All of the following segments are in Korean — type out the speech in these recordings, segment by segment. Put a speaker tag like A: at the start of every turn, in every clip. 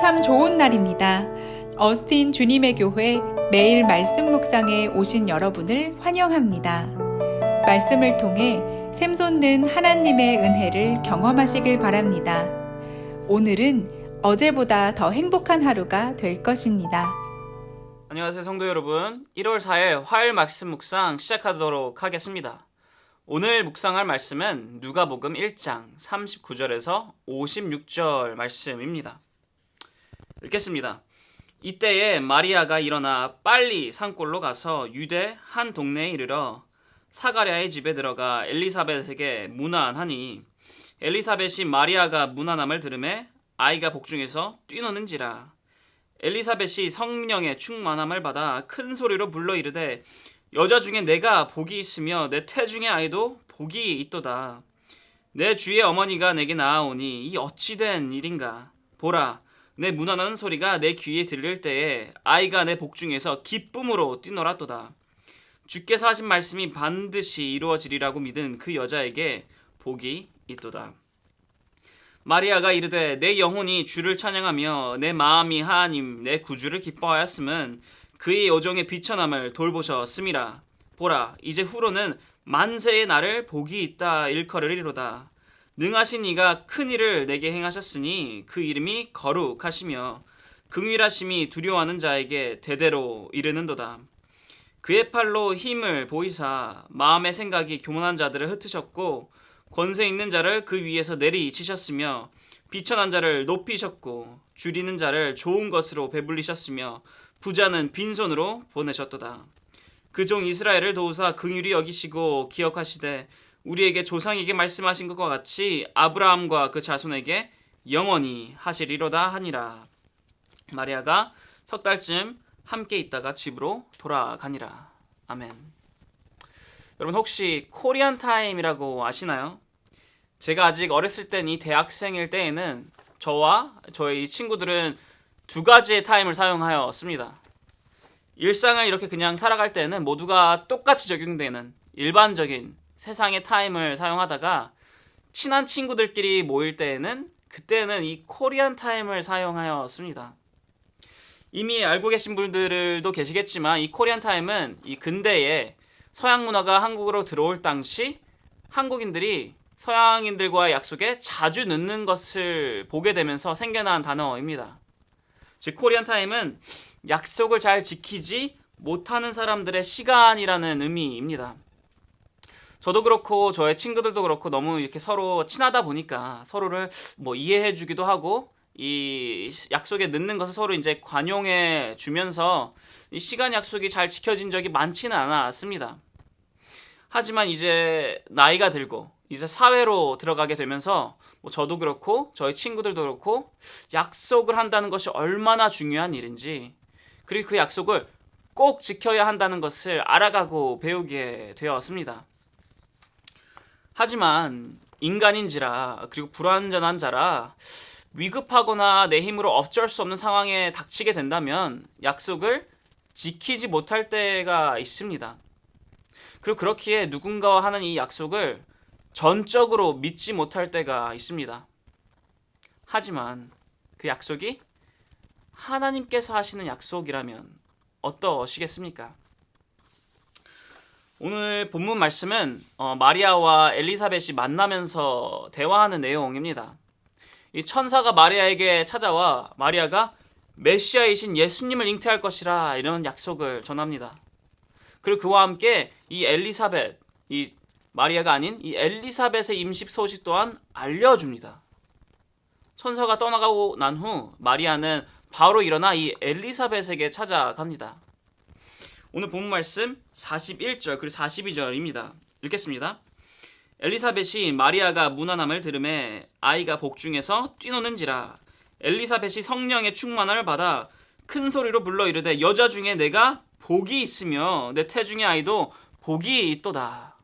A: 참 좋은 날입니다. 어스틴 주님의 교회 매일 말씀 묵상에 오신 여러분을 환영합니다. 말씀을 통해 샘솟는 하나님의 은혜를 경험하시길 바랍니다. 오늘은 어제보다 더 행복한 하루가 될 것입니다.
B: 안녕하세요 성도 여러분. 1월 4일 화요일 말씀 묵상 시작하도록 하겠습니다. 오늘 묵상할 말씀은 누가복음 1장 39절에서 56절 말씀입니다. 읽겠습니다. 이때에 마리아가 일어나 빨리 산골로 가서 유대 한 동네에 이르러 사가랴의 집에 들어가 엘리사벳에게 문안하니 엘리사벳이 마리아가 문안함을 들으매 아이가 복중에서 뛰노는지라. 엘리사벳이 성령의 충만함을 받아 큰 소리로 불러 이르되 여자 중에 내가 복이 있으며 내 태중의 아이도 복이 있도다. 내 주의 어머니가 내게 나아오니 이 어찌된 일인가. 보라, 내 문안하는 소리가 내 귀에 들릴 때에 아이가 내 복중에서 기쁨으로 뛰놀았도다. 주께서 하신 말씀이 반드시 이루어지리라고 믿은 그 여자에게 복이 있도다. 마리아가 이르되 내 영혼이 주를 찬양하며 내 마음이 하나님 내 구주를 기뻐하였음은 그의 여종의 비천함을 돌보셨음이라. 보라, 이제 후로는 만세의 날을 복이 있다 일컬으리로다. 능하신 이가 큰 일을 내게 행하셨으니 그 이름이 거룩하시며 긍휼하심이 두려워하는 자에게 대대로 이르는도다. 그의 팔로 힘을 보이사 마음의 생각이 교만한 자들을 흩으셨고 권세 있는 자를 그 위에서 내리치셨으며 비천한 자를 높이셨고 줄이는 자를 좋은 것으로 배불리셨으며 부자는 빈손으로 보내셨도다. 그 종 이스라엘을 도우사 긍휼히 여기시고 기억하시되 우리에게 조상에게 말씀하신 것과 같이 아브라함과 그 자손에게 영원히 하시리로다 하니라. 마리아가 석 달쯤 함께 있다가 집으로 돌아가니라. 아멘. 여러분 혹시 코리안 타임이라고 아시나요? 제가 아직 어렸을 땐 이 대학생일 때에는 저와 저희 친구들은 두 가지의 타임을 사용하였습니다. 일상을 이렇게 그냥 살아갈 때는 모두가 똑같이 적용되는 일반적인 세상의 타임을 사용하다가 친한 친구들끼리 모일 때에는 그때는 이 코리안 타임을 사용하였습니다. 이미 알고 계신 분들도 계시겠지만 이 코리안 타임은 이 근대에 서양 문화가 한국으로 들어올 당시 한국인들이 서양인들과의 약속에 자주 늦는 것을 보게 되면서 생겨난 단어입니다. 즉 코리안 타임은 약속을 잘 지키지 못하는 사람들의 시간이라는 의미입니다. 저도 그렇고 저의 친구들도 그렇고 너무 이렇게 서로 친하다 보니까 서로를 이해해 주기도 하고 이 약속에 늦는 것을 서로 이제 관용해 주면서 이 시간 약속이 잘 지켜진 적이 많지는 않았습니다. 하지만 이제 나이가 들고 이제 사회로 들어가게 되면서 저도 그렇고 저희 친구들도 그렇고 약속을 한다는 것이 얼마나 중요한 일인지 그리고 그 약속을 꼭 지켜야 한다는 것을 알아가고 배우게 되었습니다. 하지만 인간인지라 그리고 불완전한 자라 위급하거나 내 힘으로 어쩔 수 없는 상황에 닥치게 된다면 약속을 지키지 못할 때가 있습니다. 그리고 그렇기에 누군가와 하는 이 약속을 전적으로 믿지 못할 때가 있습니다. 하지만 그 약속이 하나님께서 하시는 약속이라면 어떠시겠습니까? 오늘 본문 말씀은 마리아와 엘리사벳이 만나면서 대화하는 내용입니다. 이 천사가 마리아에게 찾아와 마리아가 메시아이신 예수님을 잉태할 것이라 이런 약속을 전합니다. 그리고 그와 함께 이 엘리사벳, 이 마리아가 아닌 이 엘리사벳의 임신 소식 또한 알려줍니다. 천사가 떠나가고 난 후 마리아는 바로 일어나 이 엘리사벳에게 찾아갑니다. 오늘 본문 말씀 41절 그리고 42절입니다. 읽겠습니다. 엘리사벳이 마리아가 문안함을 들으매 아이가 복중에서 뛰노는지라. 엘리사벳이 성령의 충만함을 받아 큰 소리로 불러 이르되 여자 중에 내가 복이 있으며 내 태중의 아이도 복이 있도다.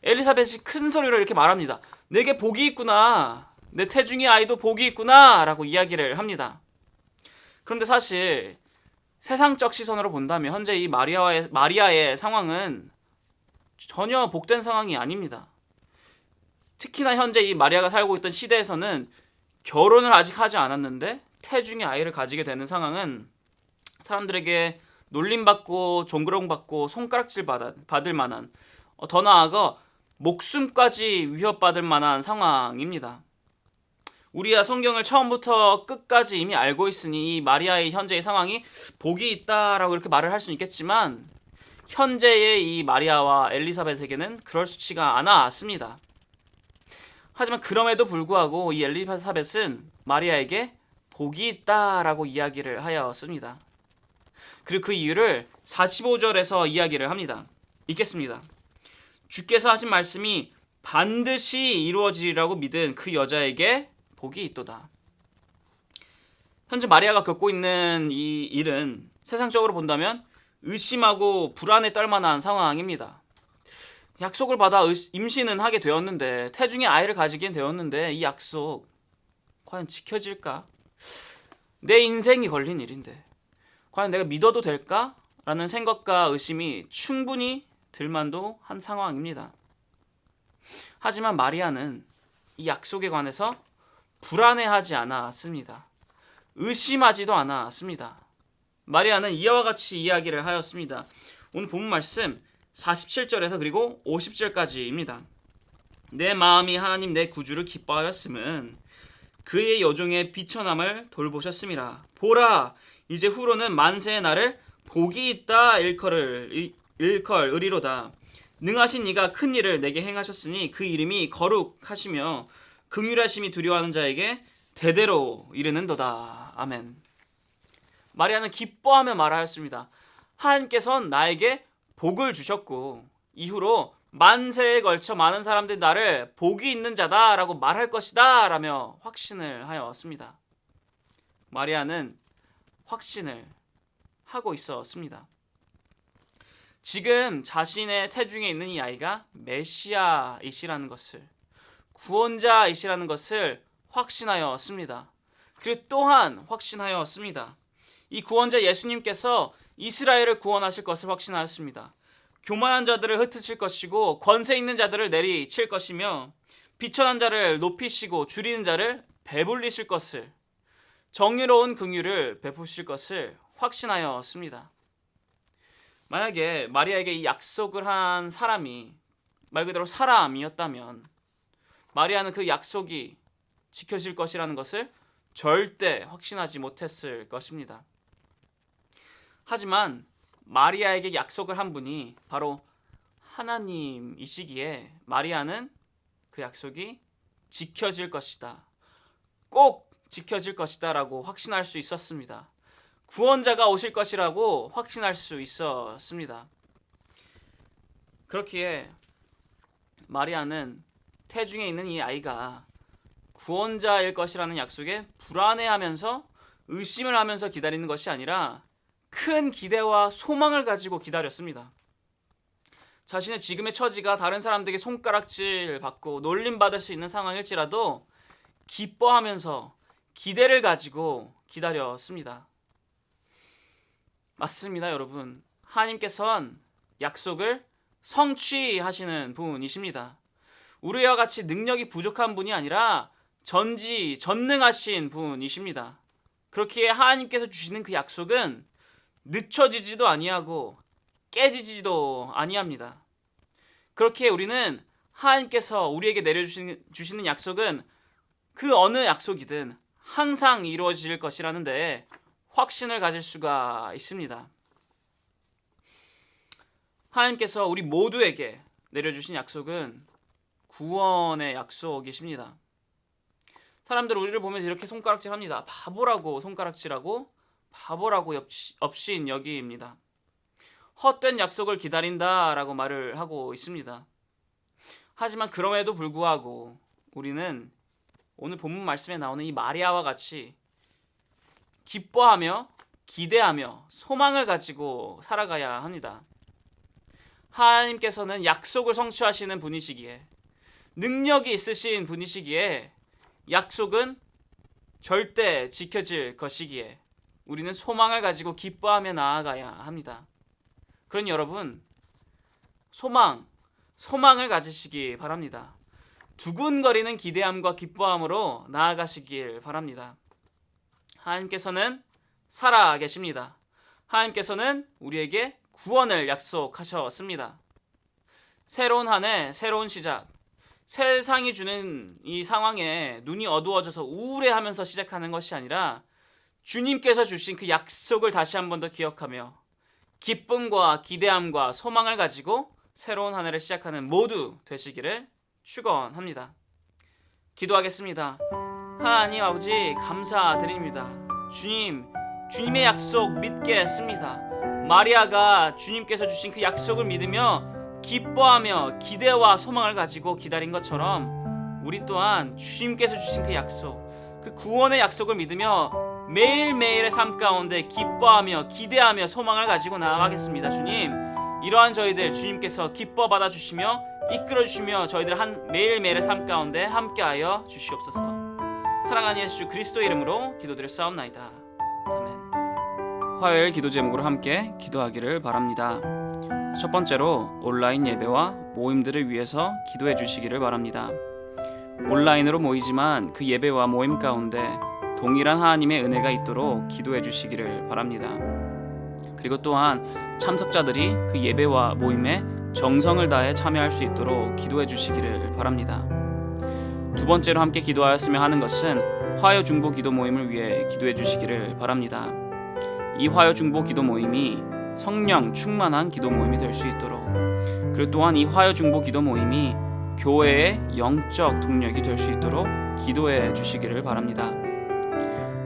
B: 엘리사벳이 큰 소리로 이렇게 말합니다. 내게 복이 있구나. 내 태중의 아이도 복이 있구나 라고 이야기를 합니다. 그런데 사실 세상적 시선으로 본다면 현재 이 마리아의 상황은 전혀 복된 상황이 아닙니다. 특히나 현재 이 마리아가 살고 있던 시대에서는 결혼을 아직 하지 않았는데 태중의 아이를 가지게 되는 상황은 사람들에게 놀림받고 종그렁받고 손가락질 받을 만한, 더 나아가 목숨까지 위협받을 만한 상황입니다. 우리야 성경을 처음부터 끝까지 이미 알고 있으니 이 마리아의 현재의 상황이 복이 있다라고 이렇게 말을 할 수는 있겠지만, 현재의 이 마리아와 엘리사벳에게는 그럴 수치가 않았습니다. 하지만 그럼에도 불구하고 이 엘리사벳은 마리아에게 복이 있다라고 이야기를 하였습니다. 그리고 그 이유를 45절에서 이야기를 합니다. 읽겠습니다. 주께서 하신 말씀이 반드시 이루어지리라고 믿은 그 여자에게 복이 있도다. 현재 마리아가 겪고 있는 이 일은 세상적으로 본다면 의심하고 불안에 떨만한 상황입니다. 약속을 받아 임신은 하게 되었는데, 태중의 아이를 가지게 되었는데, 이 약속 과연 지켜질까? 내 인생이 걸린 일인데 과연 내가 믿어도 될까? 라는 생각과 의심이 충분히 들만도 한 상황입니다. 하지만 마리아는 이 약속에 관해서 불안해하지 않았습니다. 의심하지도 않았습니다. 마리아는 이와 같이 이야기를 하였습니다. 오늘 본문 말씀 47절에서 그리고 50절까지입니다. 내 마음이 하나님 내 구주를 기뻐하였음은 그의 여종의 비천함을 돌보셨음이라. 보라, 이제 후로는 만세의 날을 복이 있다 일컬으리로다. 능하신 이가 큰 일을 내게 행하셨으니 그 이름이 거룩하시며 긍휼하심이 두려워하는 자에게 대대로 이르는도다. 아멘. 마리아는 기뻐하며 말하였습니다. 하나님께서는 나에게 복을 주셨고 이후로 만세에 걸쳐 많은 사람들이 나를 복이 있는 자다라고 말할 것이다 라며 확신을 하였습니다. 마리아는 확신을 하고 있었습니다. 지금 자신의 태중에 있는 이 아이가 메시아이시라는 것을, 구원자이시라는 것을 확신하였습니다. 그리고 또한 확신하였습니다. 이 구원자 예수님께서 이스라엘을 구원하실 것을 확신하였습니다. 교만한 자들을 흩으실 것이고 권세 있는 자들을 내리칠 것이며 비천한 자를 높이시고 줄이는 자를 배불리실 것을, 정의로운 긍휼을 베푸실 것을 확신하였습니다. 만약에 마리아에게 이 약속을 한 사람이 말 그대로 사람이었다면 마리아는 그 약속이 지켜질 것이라는 것을 절대 확신하지 못했을 것입니다. 하지만 마리아에게 약속을 한 분이 바로 하나님이시기에 마리아는 그 약속이 지켜질 것이다, 꼭 지켜질 것이다 라고 확신할 수 있었습니다. 구원자가 오실 것이라고 확신할 수 있었습니다. 그렇기에 마리아는 태중에 있는 이 아이가 구원자일 것이라는 약속에 불안해하면서 의심을 하면서 기다리는 것이 아니라 큰 기대와 소망을 가지고 기다렸습니다. 자신의 지금의 처지가 다른 사람들에게 손가락질 받고 놀림받을 수 있는 상황일지라도 기뻐하면서 기대를 가지고 기다렸습니다. 맞습니다, 여러분. 하나님께서는 약속을 성취하시는 분이십니다. 우리와 같이 능력이 부족한 분이 아니라 전지전능하신 분이십니다. 그렇기에 하나님께서 주시는 그 약속은 늦춰지지도 아니하고 깨지지도 아니합니다. 그렇기에 우리는 하나님께서 우리에게 내려주시는 약속은 그 어느 약속이든 항상 이루어질 것이라는 데 확신을 가질 수가 있습니다. 하나님께서 우리 모두에게 내려주신 약속은 구원의 약속이십니다. 사람들 우리를 보면서 이렇게 손가락질합니다. 바보라고 손가락질하고 바보라고 업신 여기입니다. 헛된 약속을 기다린다라고 말을 하고 있습니다. 하지만 그럼에도 불구하고 우리는 오늘 본문 말씀에 나오는 이 마리아와 같이 기뻐하며 기대하며 소망을 가지고 살아가야 합니다. 하나님께서는 약속을 성취하시는 분이시기에, 능력이 있으신 분이시기에, 약속은 절대 지켜질 것이기에 우리는 소망을 가지고 기뻐하며 나아가야 합니다. 그러니 여러분, 소망을 가지시기 바랍니다. 두근거리는 기대함과 기뻐함으로 나아가시길 바랍니다. 하나님께서는 살아 계십니다. 하나님께서는 우리에게 구원을 약속하셨습니다. 새로운 한 해, 새로운 시작. 세상이 주는 이 상황에 눈이 어두워져서 우울해하면서 시작하는 것이 아니라 주님께서 주신 그 약속을 다시 한 번 더 기억하며 기쁨과 기대함과 소망을 가지고 새로운 한 해를 시작하는 모두 되시기를 축원합니다. 기도하겠습니다. 하나님 아버지 감사드립니다. 주님의 약속 믿겠습니다. 마리아가 주님께서 주신 그 약속을 믿으며 기뻐하며 기대와 소망을 가지고 기다린 것처럼 우리 또한 주님께서 주신 그 약속, 그 구원의 약속을 믿으며 매일매일의 삶 가운데 기뻐하며 기대하며 소망을 가지고 나아가겠습니다. 주님, 이러한 저희들 주님께서 기뻐 받아주시며 이끌어주시며 저희들 매일매일의 삶 가운데 함께하여 주시옵소서. 사랑하는 예수 그리스도의 이름으로 기도드렸사옵나이다. 아멘. 화요일 기도 제목으로 함께 기도하기를 바랍니다. 첫 번째로 온라인 예배와 모임들을 위해서 기도해 주시기를 바랍니다. 온라인으로 모이지만 그 예배와 모임 가운데 동일한 하나님의 은혜가 있도록 기도해 주시기를 바랍니다. 그리고 또한 참석자들이 그 예배와 모임에 정성을 다해 참여할 수 있도록 기도해 주시기를 바랍니다. 두 번째로 함께 기도하였으며 하는 것은 화요 중보 기도 모임을 위해 기도해 주시기를 바랍니다. 이 화요 중보 기도 모임이 성령 충만한 기도 모임이 될 수 있도록, 그리고 또한 이 화요 중보 기도 모임이 교회의 영적 동력이 될 수 있도록 기도해 주시기를 바랍니다.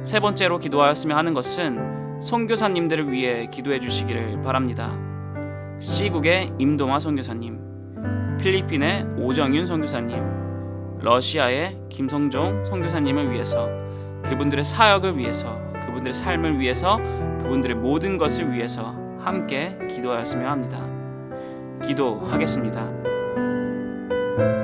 B: 세 번째로 기도하였으며 하는 것은 선교사님들을 위해 기도해 주시기를 바랍니다. C국의 임동화 선교사님, 필리핀의 오정윤 선교사님, 러시아의 김성종 선교사님을 위해서, 그분들의 사역을 위해서, 그분들의 삶을 위해서, 그분들의 모든 것을 위해서 함께 기도하였으며 합니다. 기도하겠습니다.